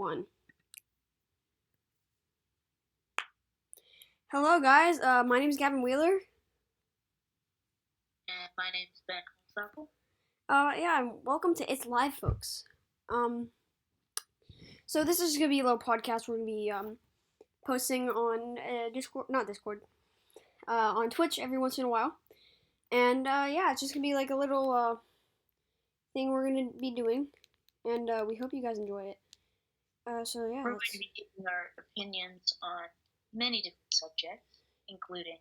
1. Hello, guys. My name is Gavin Wheeler. And my name's Ben Holzapfel. Yeah, welcome to It's Live, folks. So this is gonna be a little podcast. We're gonna be posting on Discord, on Twitch every once in a while, and yeah, it's just gonna be like a little thing we're gonna be doing, and we hope you guys enjoy it. So yeah, We're going to be giving our opinions on many different subjects, including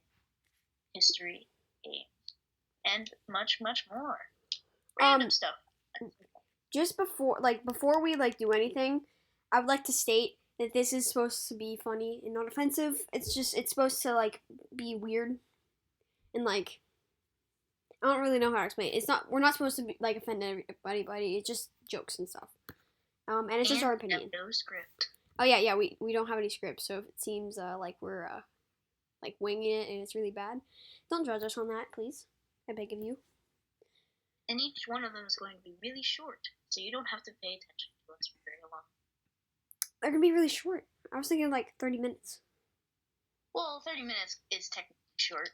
history, games, and much, much more. Random stuff. Just before we do anything, I would like to state that this is supposed to be funny and not offensive. It's supposed to be weird and I don't really know how to explain it. We're not supposed to be offend anybody. It's just jokes and stuff. And it's just our opinion. No script. Oh yeah, we don't have any script, so if it seems like we're winging it and it's really bad, don't judge us on that, please. I beg of you. And each one of them is going to be really short, so you don't have to pay attention to us for very long. They're gonna be really short. I was thinking 30 minutes. Well, 30 minutes is technically short.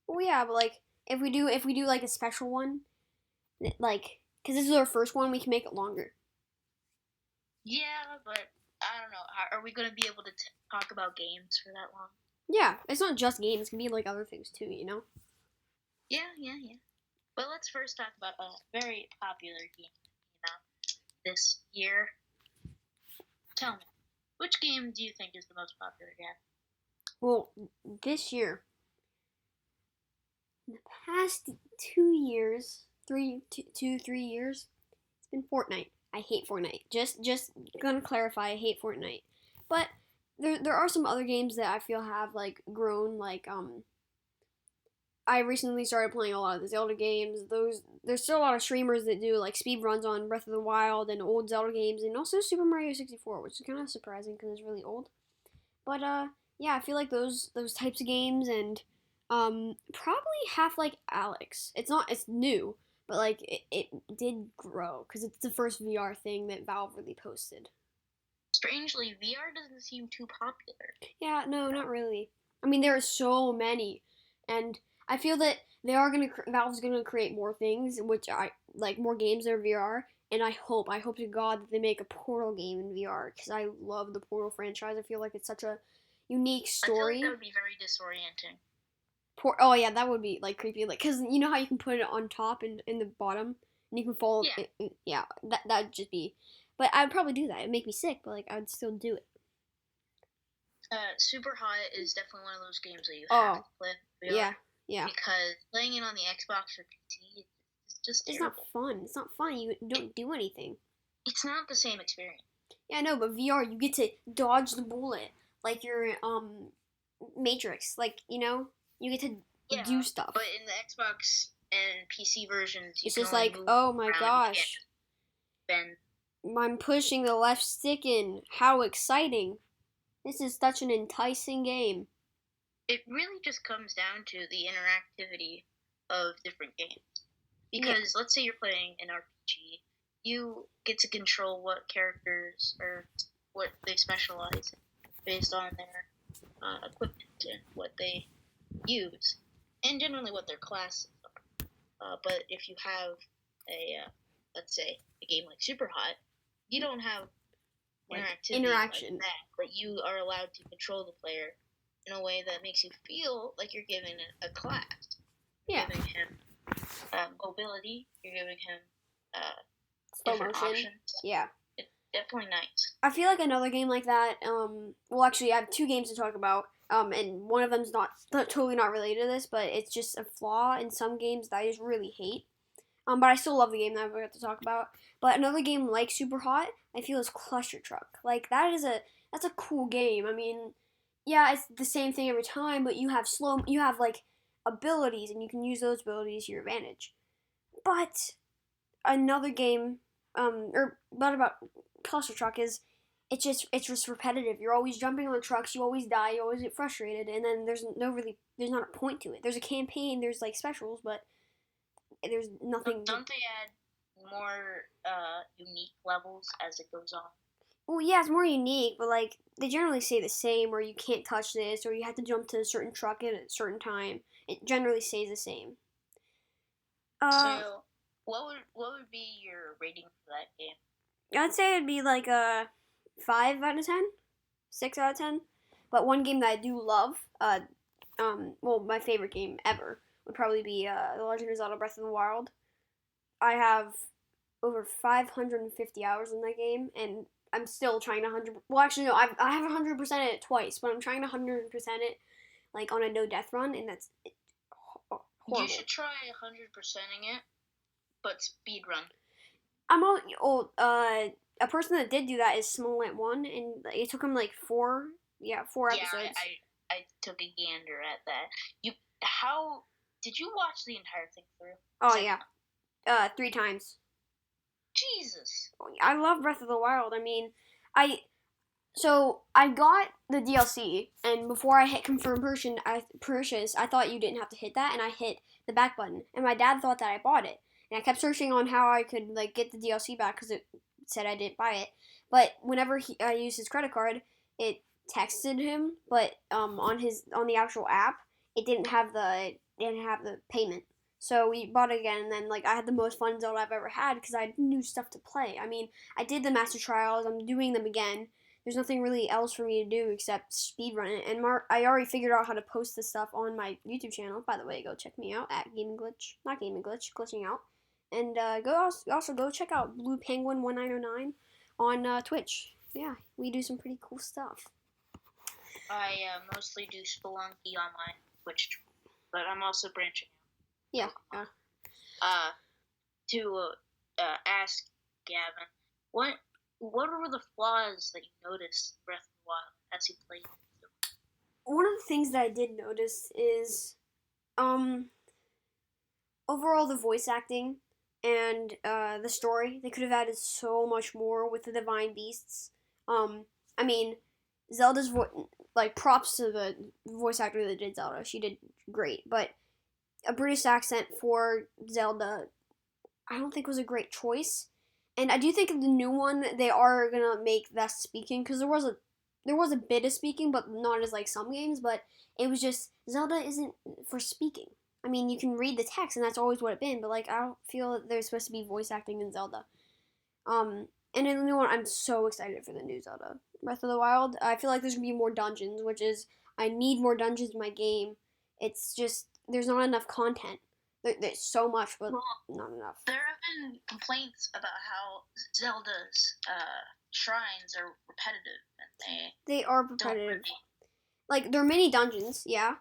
Well, yeah, but if we do a special one, because this is our first one, we can make it longer. Yeah, but I don't know. Are we going to be able to talk about games for that long? Yeah, it's not just games. It can be other things too, you know? Yeah. But let's first talk about a very popular game that came out this year. Tell me, which game do you think is the most popular game? Well, this year, the past 2 years, 3 years, it's been Fortnite. I hate Fortnite. Just gonna clarify, I hate Fortnite. But there are some other games that I feel have grown. I recently started playing a lot of the Zelda games. There's still a lot of streamers that do speed runs on Breath of the Wild and old Zelda games, and also Super Mario 64, which is kind of surprising because it's really old. But yeah, I feel like those types of games, and probably Half-Life Alyx. It's new, but it did grow because it's the first VR thing that Valve really posted. Strangely, VR doesn't seem too popular. Yeah, no, not really. I mean, there are so many, and I feel that Valve's gonna create more things, which I more games that are VR, and I hope to God that they make a Portal game in VR because I love the Portal franchise. I feel like it's such a unique story. I feel like that would be very disorienting. Oh yeah, that would be creepy, because you know how you can put it on top and in the bottom, and you can fall. Yeah, that'd just be. But I'd probably do that. It'd make me sick, but I'd still do it. Super Hot is definitely one of those games that you have to play with VR. Yeah. Because playing it on the Xbox or PC, it's just terrible. It's not fun. It's not fun. You don't do anything. It's not the same experience. Yeah, I know, but VR, you get to dodge the bullet like you're Matrix. You get to do stuff. But in the Xbox and PC versions, it's just oh my gosh. Ben. I'm pushing the left stick in. How exciting. This is such an enticing game. It really just comes down to the interactivity of different games. Because let's say you're playing an RPG, you get to control what characters or what they specialize in based on their equipment and what they use, and generally what their classes are. But if you have let's say, a game like Super Hot, you don't have interaction like that, but you are allowed to control the player in a way that makes you feel like you're giving a class. You're giving him mobility. You're giving him different options. Yeah. It's definitely nice. I feel like another game like that, well, actually, I have 2 games to talk about, and one of them's totally not related to this, but it's just a flaw in some games that I just really hate. But I still love the game that I'm about to talk about. But another game like Super Hot, I feel is Cluster Truck. That's a cool game. I mean, yeah, it's the same thing every time, but you have abilities, and you can use those abilities to your advantage. But another game, about Cluster Truck is, it's just repetitive. You're always jumping on the trucks, you always die, you always get frustrated, and then there's not a point to it. There's a campaign, there's specials, but there's nothing. Don't they add more unique levels as it goes on? Well, yeah, it's more unique, but like they generally say the same, or you can't touch this, or you have to jump to a certain truck at a certain time. It generally stays the same. Uh, So, what would be your rating for that game? I'd say it'd be like a 5 out of 10, 6 out of 10. But one game that I do love, well, my favorite game ever would probably be The Legend of Zelda: Breath of the Wild. I have over 550 hours in that game, and I'm still trying to 100. Well, actually, no, I have 100% it twice, but I'm trying to 100% it like on a no death run, and that's horrible. You should try 100%ing it, but speed run. I'm all old. A person that did do that is Smolant1, and it took him like four episodes. I took a gander at that. How did you watch the entire thing through? Oh yeah, 3 times. Jesus. I love Breath of the Wild. I mean, I got the DLC, and before I hit confirm purchase, I thought you didn't have to hit that, and I hit the back button, and my dad thought that I bought it, and I kept searching on how I could like get the DLC back because it said I didn't buy it. But whenever I used his credit card, it texted him, but on the actual app, it didn't have the payment. So we bought it again, and then like I had the most fun Zelda I've ever had because I had new stuff to play. I mean, I did the Master Trials. I'm doing them again. There's nothing really else for me to do except speedrun it. And I already figured out how to post this stuff on my YouTube channel. By the way, go check me out at Gaming Glitch, not Gaming Glitch, glitching out. And also go check out Blue Penguin 1909 on Twitch. Yeah, we do some pretty cool stuff. I mostly do Spelunky on my Twitch, but I'm also branching Yeah. out. To ask Gavin, what were the flaws that you noticed in Breath of the Wild as you played? One of the things that I did notice is, overall the voice acting and the story. They could have added so much more with the Divine Beasts. I mean, Zelda's props to the voice actor that did Zelda. She did great, but a British accent for Zelda, I don't think was a great choice. And I do think the new one they are gonna make less speaking because there was a bit of speaking, but not as like some games. But it was just Zelda isn't for speaking. I mean, you can read the text, and that's always what it's been. But like, I don't feel that there's supposed to be voice acting in Zelda. And in the new one, I'm so excited for the new Zelda Breath of the Wild. I feel like there's gonna be more dungeons, which is I need more dungeons in my game. It's just there's not enough content. There's so much, but not enough. There have been complaints about how Zelda's shrines are repetitive, and they are repetitive. Like there are many dungeons, yeah,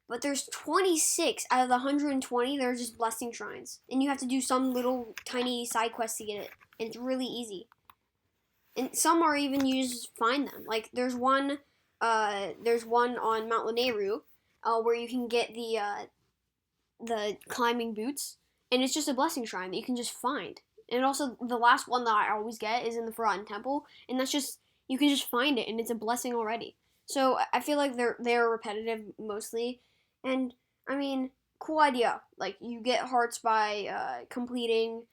but there's 26 out of the 120. They're just blessing shrines, and you have to do some little tiny side quest to get it, and it's really easy. And some are even you just find them. Like there's one on Mount Lanayru, where you can get the climbing boots, and it's just a blessing shrine that you can just find. And also the last one that I always get is in the Forgotten Temple, and that's just you can just find it, and it's a blessing already. So I feel like they're repetitive mostly, and I mean, cool idea. Like you get hearts by completing,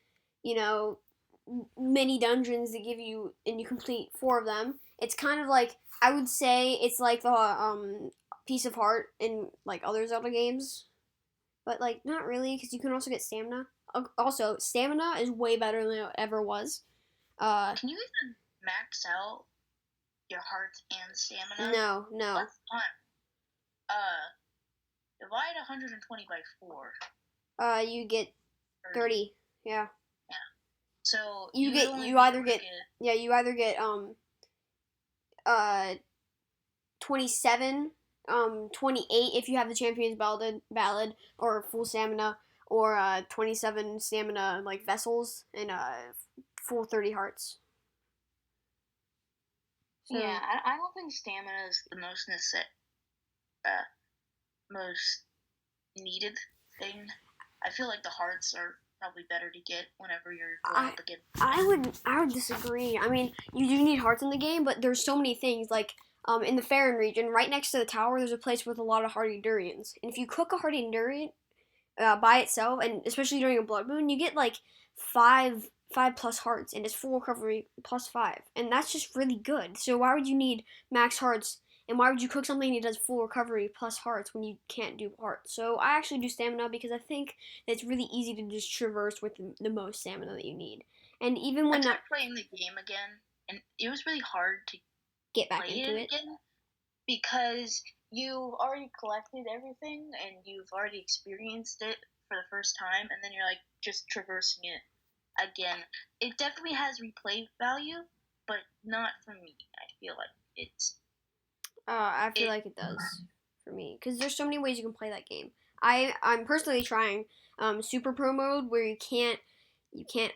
you know, many dungeons that give you, and you complete 4 of them. It's kind of like I would say it's like the piece of heart in like other Zelda games, but like not really because you can also get stamina. Also, stamina is way better than it ever was. Can you even max out your hearts and stamina? No. That's fun. Divide 120 by 4. You get 30. Yeah. So you either get 27, 28 if you have the Champion's Ballad or full stamina, or 27 stamina like vessels and full 30 hearts. So, yeah, I don't think stamina is the most most needed thing. I feel like the hearts are probably better to get whenever you're going up against. I would disagree. I mean, you do need hearts in the game, but there's so many things like in the Faron region, right next to the tower, there's a place with a lot of hardy durians, and if you cook a hardy durian by itself, and especially during a blood moon, you get like 5 5 plus hearts, and it's full recovery plus 5, and that's just really good. So why would you need max hearts, and why would you cook something that does full recovery plus hearts when you can't do hearts? So I actually do stamina because I think that it's really easy to just traverse with the most stamina that you need. And even I when tried playing the game again, and it was really hard to get back play into it again because you've already collected everything and you've already experienced it for the first time, and then you're like just traversing it again. It definitely has replay value, but not for me. I feel like I feel like it does for me because there's so many ways you can play that game. I'm personally trying Super Pro mode where you can't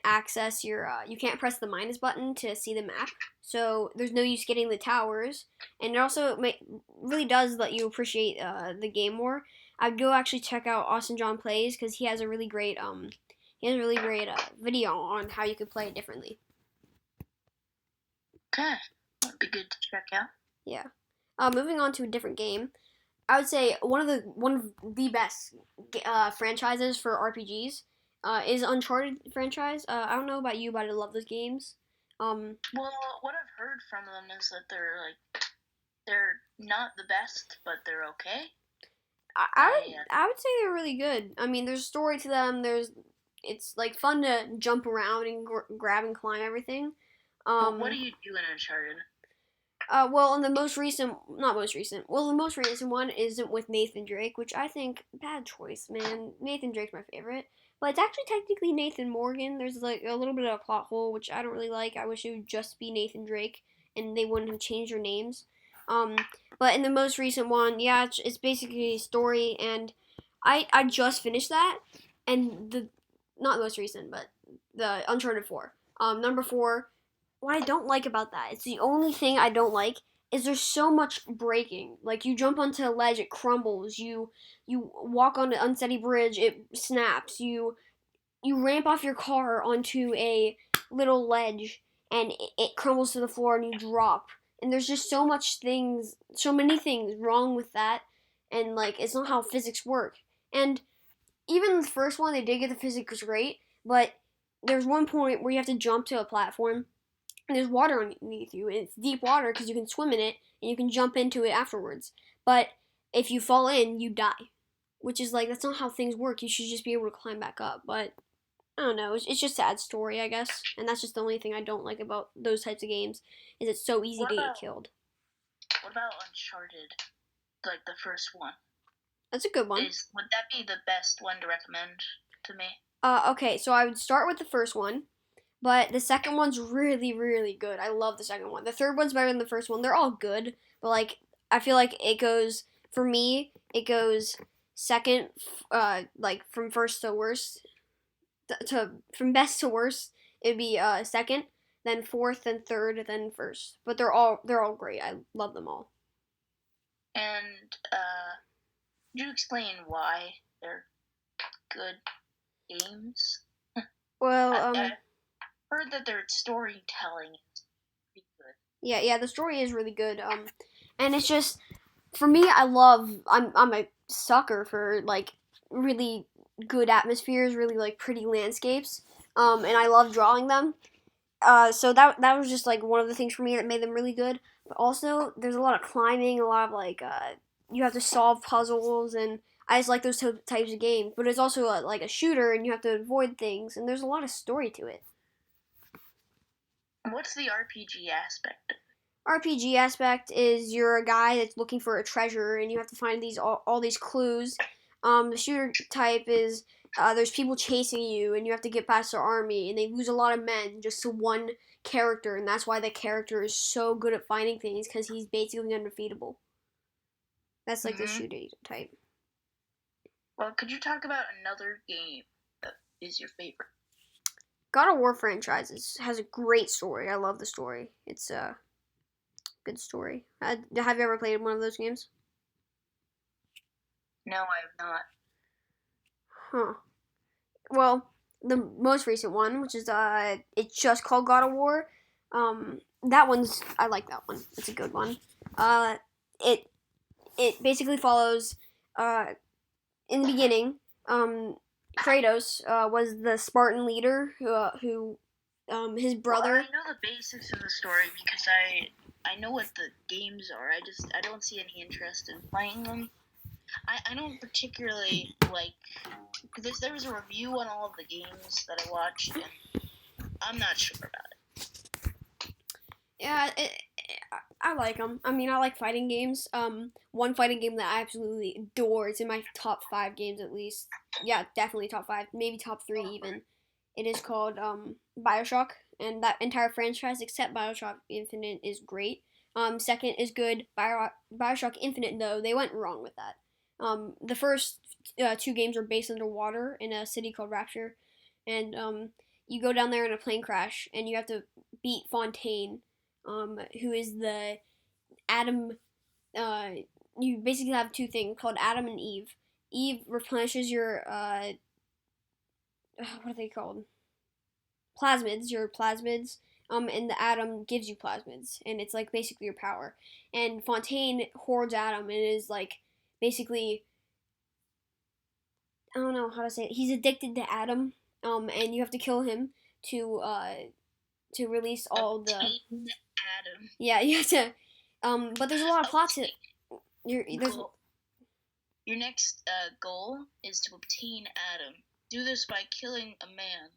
access your you can't press the minus button to see the map. So there's no use getting the towers, and it also really does let you appreciate the game more. I'd go actually check out Austin John Plays because he has a really great video on how you could play it differently. okay. That'd be good to check out. Yeah. Moving on to a different game, I would say one of the best franchises for RPGs is Uncharted franchise. I don't know about you, but I love those games. Um, Well, what I've heard from them is that they're not the best, but they're okay. I would say they're really good. I mean, there's a story to them. It's like fun to jump around and grab and climb everything. What do you do in Uncharted? Well, in the most recent, not most recent. Well, the most recent one isn't with Nathan Drake, which I think bad choice, man. Nathan Drake's my favorite, but it's actually technically Nathan Morgan. There's like a little bit of a plot hole, which I don't really like. I wish it would just be Nathan Drake, and they wouldn't have changed their names. Um, but in the most recent one, yeah, it's basically a story, and I just finished that, and the not the most recent, but the Uncharted 4. Number 4, what I don't like about that, it's the only thing I don't like, is there's so much breaking. Like you jump onto a ledge, it crumbles. You walk on an unsteady bridge, it snaps. You ramp off your car onto a little ledge, and it crumbles to the floor, and you drop. And there's just so many things wrong with that, and like it's not how physics work. And even the first one, they did get the physics great, but there's one point where you have to jump to a platform and there's water underneath you, and it's deep water because you can swim in it and you can jump into it afterwards. But if you fall in, you die, which is like that's not how things work. You should just be able to climb back up. But I don't know. It's just a sad story, I guess, and that's just the only thing I don't like about those types of games is it's so easy to get killed. What about Uncharted, like the first one? That's a good one. Would that be the best one to recommend to me? Okay, so I would start with the first one. But the second one's really, really good. I love the second one. The third one's better than the first one. They're all good, but like I feel like it goes for me. It goes second, like from first to worst, to from best to worst. It'd be second, then fourth, then third, then first. But they're all great. I love them all. And could you explain why they're good games? Well, I heard that their storytelling is pretty good. Yeah, the story is really good. And it's just for me, I'm a sucker for like really good atmospheres, really like pretty landscapes. And I love drawing them. So that was just like one of the things for me that made them really good. But also, there's a lot of climbing, a lot of like you have to solve puzzles, and I just like those types of games. But it's also like a shooter, and you have to avoid things, and there's a lot of story to it. What's the RPG aspect? RPG aspect is you're a guy that's looking for a treasure, and you have to find all these clues. The shooter type is there's people chasing you, and you have to get past their army, and they lose a lot of men just to one character, and that's why the character is so good at finding things because he's basically undefeatable. That's like the shooter type. Well, could you talk about another game that is your favorite? God of War franchises has a great story. I love the story. It's a good story. Have you ever played one of those games? No, I have not. Huh. Well, the most recent one, which is it's just called God of War. I like that one. It's a good one. It basically follows in the beginning, Kratos was the Spartan leader who his Well, brother. I know the basics of the story because I know what the games are. I don't see any interest in playing them. I don't particularly like because there was a review on all of the games that I watched, and I'm not sure about it. Yeah, I like them. I mean, I like fighting games. One fighting game that I absolutely adore. It's in my top 5 games at least. Yeah, definitely top 5, maybe top 3 even. It is called Bioshock, and that entire franchise except Bioshock Infinite is great. Second is good. Bioshock Infinite, though, they went wrong with that. The first 2 games are based underwater in a city called Rapture, and you go down there in a plane crash, and you have to beat Fontaine, who is the Adam. Uh, you basically have 2 things called Adam and Eve. Eve replenishes your what are they called? Plasmids, your plasmids. And the Atom gives you plasmids, and it's like basically your power. And Fontaine hoards Atom, and is like basically, I don't know how to say it. He's addicted to Atom, and you have to kill him to release all the. Adam. Yeah, you have to. But there's a lot of plot to. Your next goal is to obtain Adam. Do this by killing a man.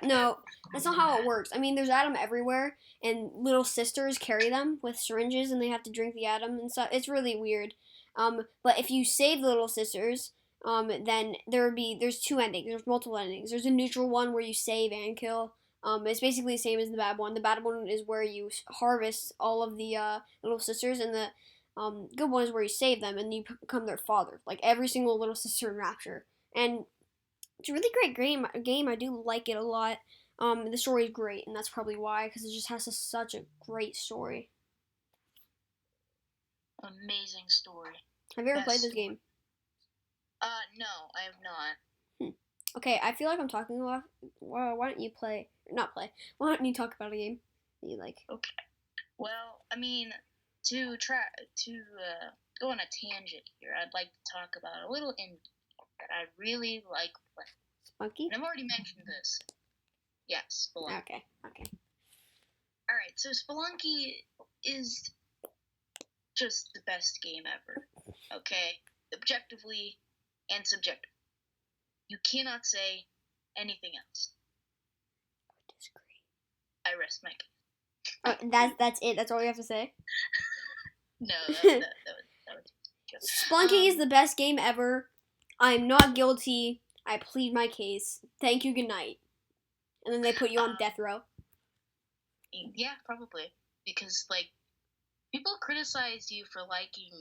No, that's not how it works. I mean, there's Adam everywhere, and little sisters carry them with syringes, and they have to drink the Adam and stuff. It's really weird. But if you save the little sisters, then there's 2 endings. There's multiple endings. There's a neutral one where you save and kill. It's basically the same as the bad one. The bad one is where you harvest all of the little sisters, and the good one is where you save them and you become their father. Like every single little sister in Rapture. And it's a really great game. I do like it a lot. The story is great, and that's probably why, because it just has such a great story. Amazing story. Have you ever played this game? No, I have not. Okay, I feel like I'm talking a lot. Well, why don't you not play? Why don't you talk about a game that you like? Okay. Well, I mean, to go on a tangent here, I'd like to talk about a little indie that I really like playing. Spelunky? And I've already mentioned this. Yes, Spelunky. Okay. Alright, so Spelunky is just the best game ever. Okay? Objectively and subjectively. You cannot say anything else. I disagree. I rest my case. That's it? That's all you have to say? No, that was Spelunky is the best game ever. I'm not guilty. I plead my case. Thank you, good night. And then they put you on death row. Yeah, probably. Because, like, people criticize you for liking,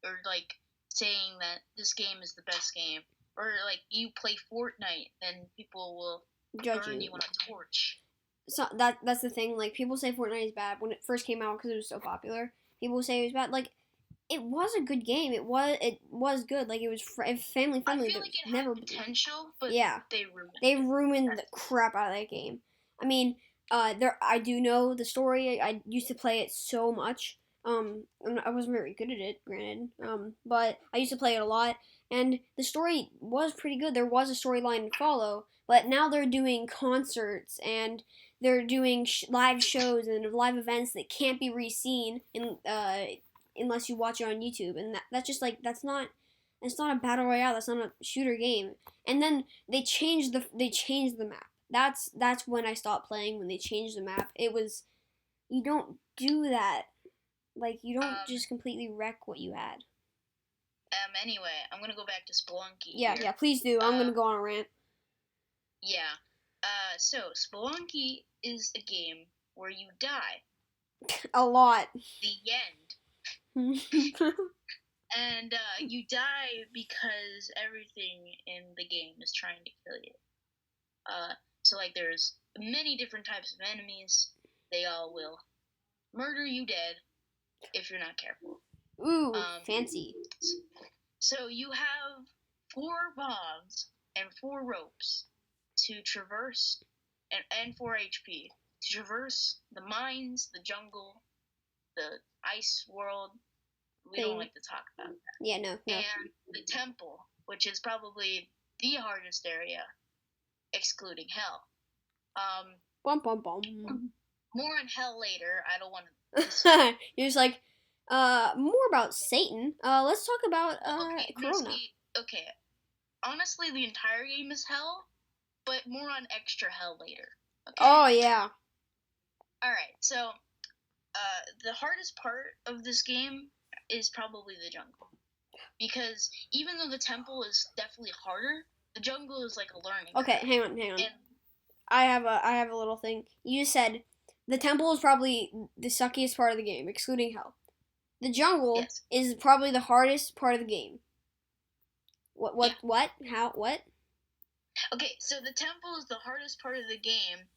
or, like, saying that this game is the best game. Or, like, you play Fortnite, then people will burn you on a torch. So that's the thing. Like, people say Fortnite is bad when it first came out because it was so popular. People say it was bad. Like, it was a good game. It was good. Like, it was family friendly. I feel like it had potential, but yeah, they ruined the crap out of that game. I mean, I do know the story. I used to play it so much. I wasn't very good at it, granted. But I used to play it a lot, and the story was pretty good. There was a storyline to follow, but now they're doing concerts and they're doing live shows and live events that can't be re-seen unless you watch it on YouTube, and that's just like it's not a battle royale. That's not a shooter game. And then they changed the map. That's when I stopped playing. When they changed the map, it was you don't do that. Like you don't just completely wreck what you had. Anyway, I'm gonna go back to Spelunky. Yeah, please do. I'm gonna go on a rant. Yeah. So Spelunky is a game where you die. A lot. The end. And you die because everything in the game is trying to kill you. So like there's many different types of enemies. They all will murder you dead if you're not careful. Ooh, fancy. So you have 4 bombs and 4 ropes to traverse, and 4 HP to traverse the mines, the jungle, the ice world. We don't like to talk about that. Yeah, no. And the temple, which is probably the hardest area, excluding hell. Bum bum bum. More on hell later. I don't want to. You're just like, more about Satan. Let's talk about Okay, no, Corona. see, okay. Honestly, the entire game is hell, but more on extra hell later. Okay? Oh yeah. Alright, so, the hardest part of this game is probably the jungle. Because even though the temple is definitely harder, the jungle is like a learning. Okay, curve. hang on. And, I have a little thing. You said the temple is probably the suckiest part of the game, excluding hell. The jungle yes. is probably the hardest part of the game. What? Yeah. What? How? What? Okay, so the temple is the hardest part of the game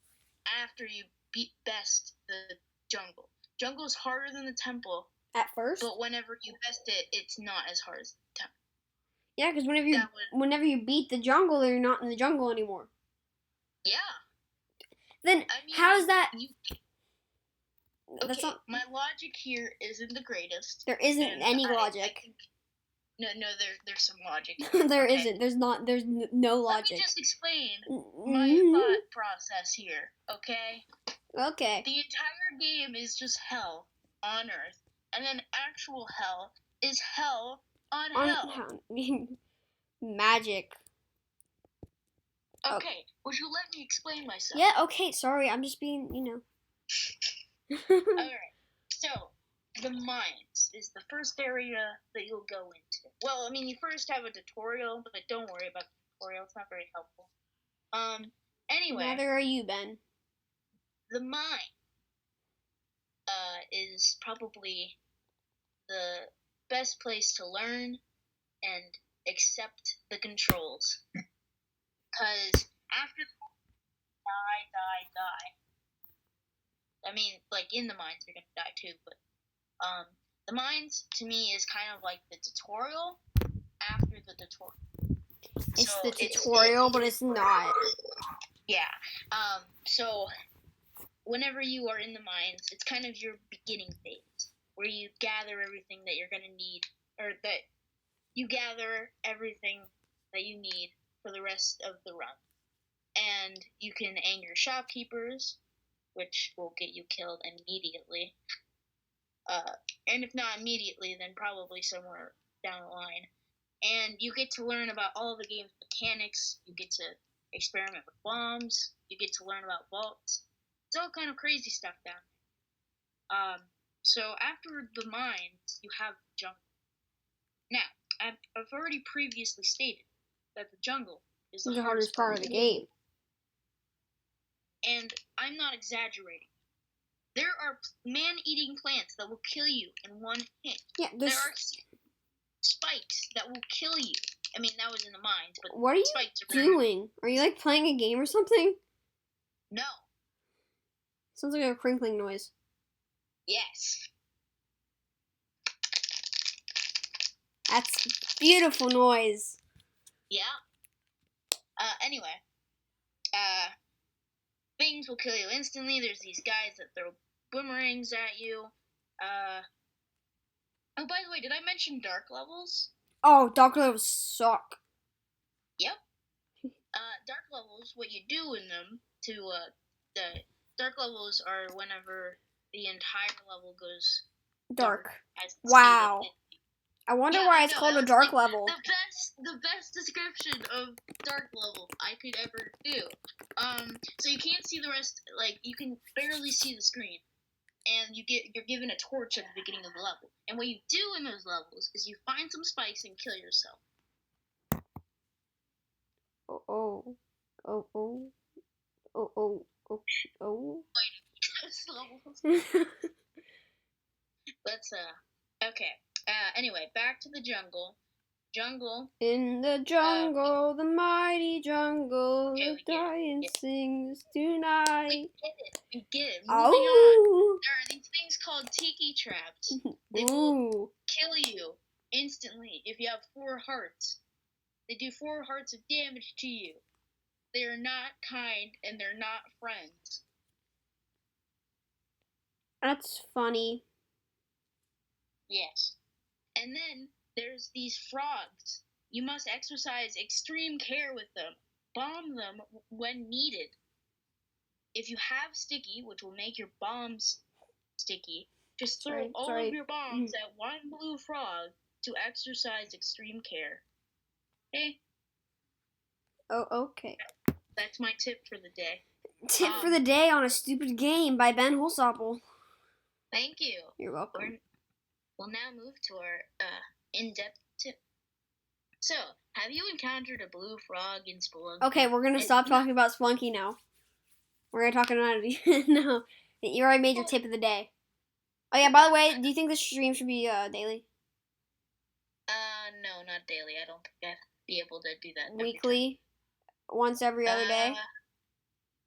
after you beat best the jungle. Jungle is harder than the temple. At first? But whenever you best it, it's not as hard as the temple. Yeah, because whenever you beat the jungle, you're not in the jungle anymore. Yeah. Then how is that? Okay, my logic here isn't the greatest. There isn't any logic. No, there's some logic. There isn't. There's not. There's no logic. Let me just explain my thought process here, okay? Okay. The entire game is just hell on Earth, and then actual hell is hell on hell. Magic. Okay, would you let me explain myself? Yeah, okay, sorry, I'm just being, Alright, so, the mines is the first area that you'll go into. Well, I mean, you first have a tutorial, but don't worry about the tutorial, it's not very helpful. Anyway. Neither are you, Ben. The mine, is probably the best place to learn and accept the controls. Because after die. I mean, like, in the mines, you're gonna die too, but, the mines, to me, is kind of like the tutorial after the tutorial. It's so the tutorial, but it's not. Yeah. So, whenever you are in the mines, it's kind of your beginning phase, where you gather everything that you're gonna need, or that you gather everything that you need for the rest of the run. And you can anger shopkeepers, which will get you killed immediately. And if not immediately, then probably somewhere down the line. And you get to learn about all the game's mechanics. You get to experiment with bombs. You get to learn about vaults. It's all kind of crazy stuff down there. So after the mines, you have the jungle. Now, I've already previously stated that the jungle is the hardest part of the game. And I'm not exaggerating. There are man-eating plants that will kill you in one hit. Yeah, there are spikes that will kill you. I mean, that was in the mines, but what are you doing? Are you like playing a game or something? No. Sounds like a crinkling noise. Yes. That's beautiful noise. Yeah. Anyway. Things will kill you instantly. There's these guys that throw boomerangs at you. Oh, by the way, did I mention dark levels? Oh, dark levels suck. Yep. Dark levels, what you do in them the dark levels are whenever the entire level goes dark. Wow. I wonder why it's called a dark like level. The best description of dark level I could ever do. So you can't see the rest, like, you can barely see the screen. And you're given a torch at the beginning of the level. And what you do in those levels is you find some spikes and kill yourself. Let's, okay. Anyway, back to the jungle. In the jungle, the mighty jungle, the giant sings tonight. We get it. Moving on. There are these things called tiki traps. They will kill you instantly if you have 4 hearts. They do 4 hearts of damage to you. They are not kind, and they're not friends. That's funny. Yes. And then there's these frogs. You must exercise extreme care with them. Bomb them when needed. if you have sticky, which will make your bombs sticky, just throw Sorry, all sorry. of your bombs at one blue frog to exercise extreme care. Okay? Oh, okay. That's my tip for the day. Tip for the day on a stupid game by Ben Holsopple. Thank you. You're welcome. We'll now move to our in-depth tip. So, have you encountered a blue frog in Spelunky? Okay, we're gonna stop talking about Spelunky now. We're gonna talk about it. No, you already made your tip of the day. Oh yeah, by the way, do you think this stream should be daily? No, not daily. I don't think I'd be able to do that. Weekly? Once every other day?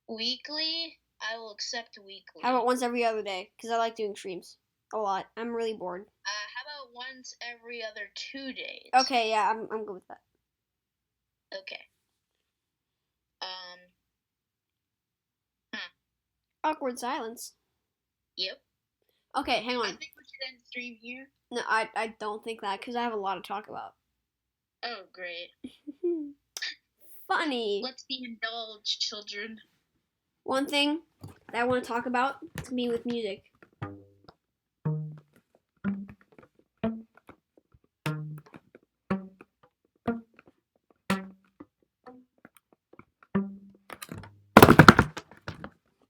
Weekly? I will accept weekly. How about once every other day? Because I like doing streams a lot. I'm really bored. How about once every other 2 days? Okay, yeah, I'm good with that. Okay. Awkward silence. Yep. Okay, hang on. I think we should end the stream here. No, I don't think that, because I have a lot to talk about. Oh, great. Funny. Let's be indulged, children. One thing that I want to talk about is me with music.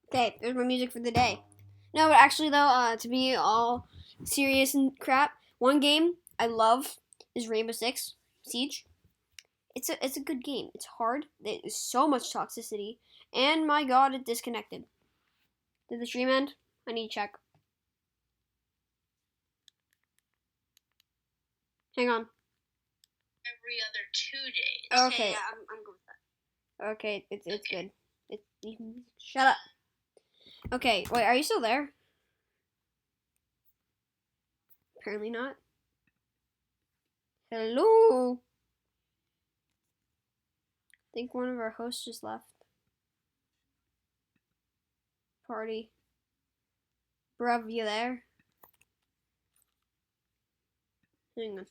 Okay, there's my music for the day. No, but actually though, to be all serious and crap, one game I love is Rainbow Six Siege. It's a good game. It's hard. There's so much toxicity, and my god, it disconnected. Did the stream end? I need to check. Hang on. Every other 2 days. Okay, yeah, I'm good with that. Okay, it's good. Shut up. Okay, wait, are you still there? Apparently not. Hello? I think one of our hosts just left. Party. Bruv, you there? Hang on.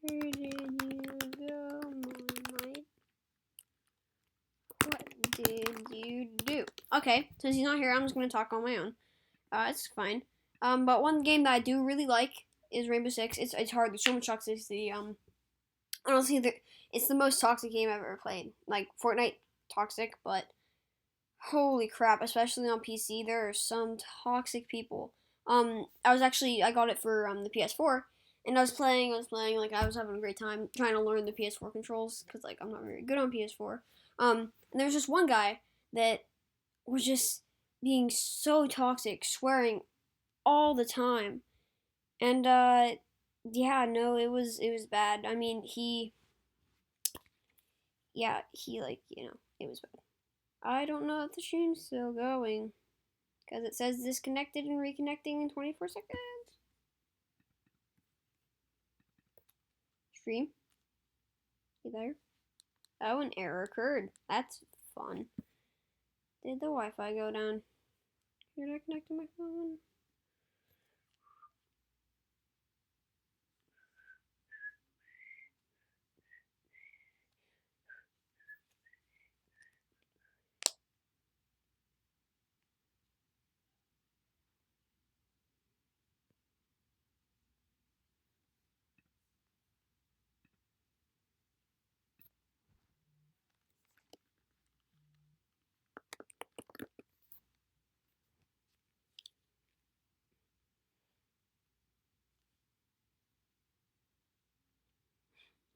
Where did you go, Moonlight? What did you do? Okay, since he's not here, I'm just gonna talk on my own. It's fine. But one game that I do really like is Rainbow Six. It's hard. There's so much toxicity. Honestly, it's the most toxic game I've ever played. Like Fortnite, toxic, but holy crap! Especially on PC, there are some toxic people. I got it for the PS4. And I was playing, like, I was having a great time trying to learn the PS4 controls, because, like, I'm not very good on PS4. And there was just one guy that was just being so toxic, swearing all the time. And, yeah, no, it was bad. I mean, it was bad. I don't know if the stream's still going, because it says disconnected and reconnecting in 24 seconds. Stream? You there? Oh, an error occurred. That's fun. Did the Wi-Fi go down? Did I connect to my phone?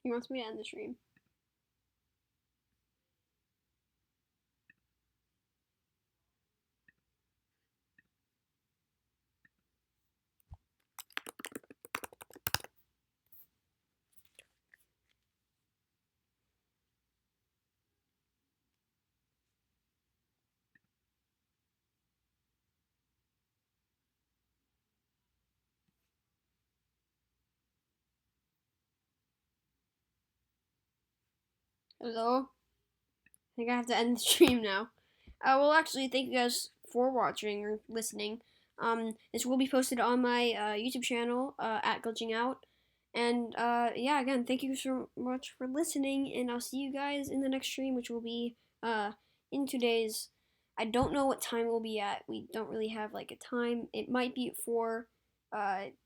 He wants me to end the stream. Hello? I think I have to end the stream now. Well, actually, thank you guys for watching or listening. This will be posted on my YouTube channel, at Glitching Out. And yeah, again, thank you so much for listening, and I'll see you guys in the next stream, which will be in 2 days. I don't know what time we'll be at. We don't really have like a time. It might be at 4.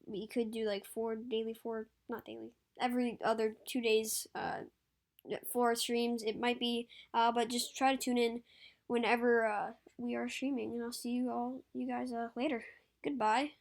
We could do like 4, not daily, every other 2 days, 4 streams. It might be, but just try to tune in whenever we are streaming, and I'll see you guys later. Goodbye.